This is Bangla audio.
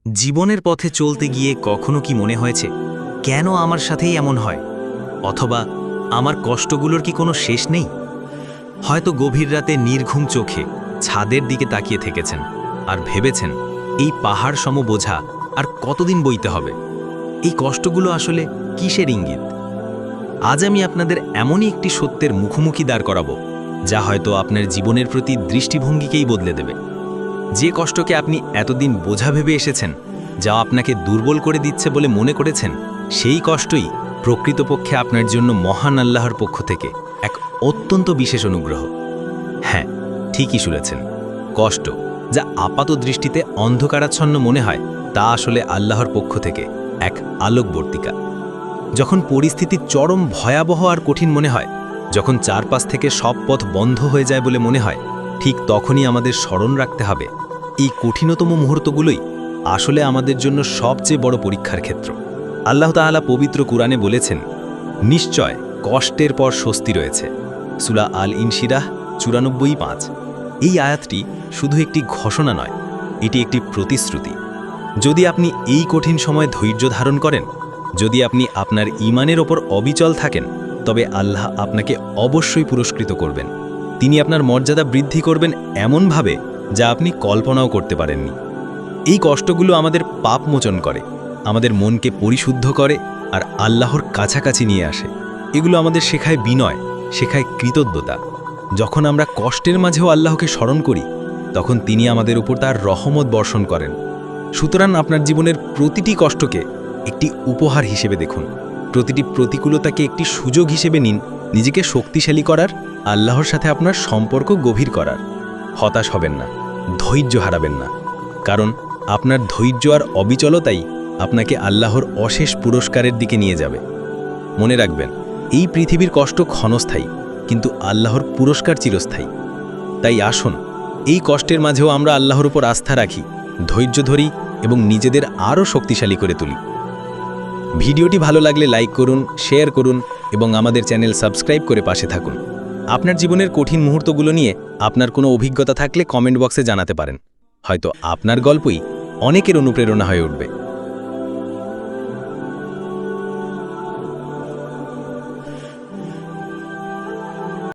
জীবনের পথে চলতে গিয়ে কখনো কি মনে হয়েছে কেন আমার সাথেই এমন হয়, অথবা আমার কষ্টগুলোর কি কোনো শেষ নেই? হয়তো গভীর রাতে নির্ঘুম চোখে ছাদের দিকে তাকিয়ে থেকেছেন আর ভেবেছেন এই পাহাড় সম বোঝা আর কতদিন বইতে হবে। এই কষ্টগুলো আসলে কিসের ইঙ্গিত? আজ আমি আপনাদের এমনই একটি সত্যের মুখোমুখি দাঁড় করাবো যা হয়তো আপনার জীবনের প্রতি দৃষ্টিভঙ্গিকেই বদলে দেবে। যে কষ্টকে আপনি এতদিন বোঝা ভেবে এসেছেন, যা আপনাকে দুর্বল করে দিচ্ছে বলে মনে করেছেন, সেই কষ্টই প্রকৃতপক্ষে আপনার জন্য মহান আল্লাহর পক্ষ থেকে এক অত্যন্ত বিশেষ অনুগ্রহ। হ্যাঁ, ঠিকই শুনেছেন, কষ্ট যা আপাত দৃষ্টিতে অন্ধকারাচ্ছন্ন মনে হয়, তা আসলে আল্লাহর পক্ষ থেকে এক আলোকবর্তিকা। যখন পরিস্থিতি চরম ভয়াবহ আর কঠিন মনে হয়, যখন চারপাশ থেকে সব পথ বন্ধ হয়ে যায় বলে মনে হয়, ঠিক তখনই আমাদের স্মরণ রাখতে হবে এই কঠিনতম মুহূর্তগুলোই আসলে আমাদের জন্য সবচেয়ে বড় পরীক্ষার ক্ষেত্র। আল্লাহ তাআলা পবিত্র কুরআনে বলেছেন, নিশ্চয় কষ্টের পর স্বস্তি রয়েছে। সূরা আল ইনশিরাহ ৯৪:৫। এই আয়াতটি শুধু একটি ঘোষণা নয়, এটি একটি প্রতিশ্রুতি। যদি আপনি এই কঠিন সময় ধৈর্য ধারণ করেন, যদি আপনি আপনার ঈমানের ওপর অবিচল থাকেন, তবে আল্লাহ আপনাকে অবশ্যই পুরস্কৃত করবেন। তিনি আপনার মর্যাদা বৃদ্ধি করবেন এমনভাবে যা আপনি কল্পনাও করতে পারেননি। এই কষ্টগুলো আমাদের পাপ মোচন করে, আমাদের মনকে পরিশুদ্ধ করে আর আল্লাহর কাছাকাছি নিয়ে আসে। এগুলো আমাদের শেখায় বিনয়, শেখায় কৃতজ্ঞতা। যখন আমরা কষ্টের মাঝেও আল্লাহকে স্মরণ করি, তখন তিনি আমাদের উপর তার রহমত বর্ষণ করেন। সুতরাং আপনার জীবনের প্রতিটি কষ্টকে একটি উপহার হিসেবে দেখুন, প্রতিটি প্রতিকূলতাকে একটি সুযোগ হিসেবে নিন, নিজেকে শক্তিশালী করার, আল্লাহর সাথে আপনার সম্পর্ক গভীর করার। হতাশ হবেন না, ধৈর্য হারাবেন না, কারণ আপনার ধৈর্য আর অবিচলতাই আপনাকে আল্লাহর অশেষ পুরস্কারের দিকে নিয়ে যাবে। মনে রাখবেন, এই পৃথিবীর কষ্ট ক্ষণস্থায়ী, কিন্তু আল্লাহর পুরস্কার চিরস্থায়ী। তাই আসুন, এই কষ্টের মাঝেও আমরা আল্লাহর উপর আস্থা রাখি, ধৈর্য ধরি এবং নিজেদের আরও শক্তিশালী করে তুলি। ভিডিওটি ভালো লাগলে লাইক করুন, শেয়ার করুন এবং আমাদের চ্যানেল সাবস্ক্রাইব করে পাশে থাকুন। আপনার জীবনের কঠিন মুহূর্তগুলো নিয়ে আপনার কোনো অভিজ্ঞতা থাকলে কমেন্ট বক্সে জানাতে পারেন। হয়তো আপনার গল্পই অনেকের অনুপ্রেরণা হয়ে উঠবে।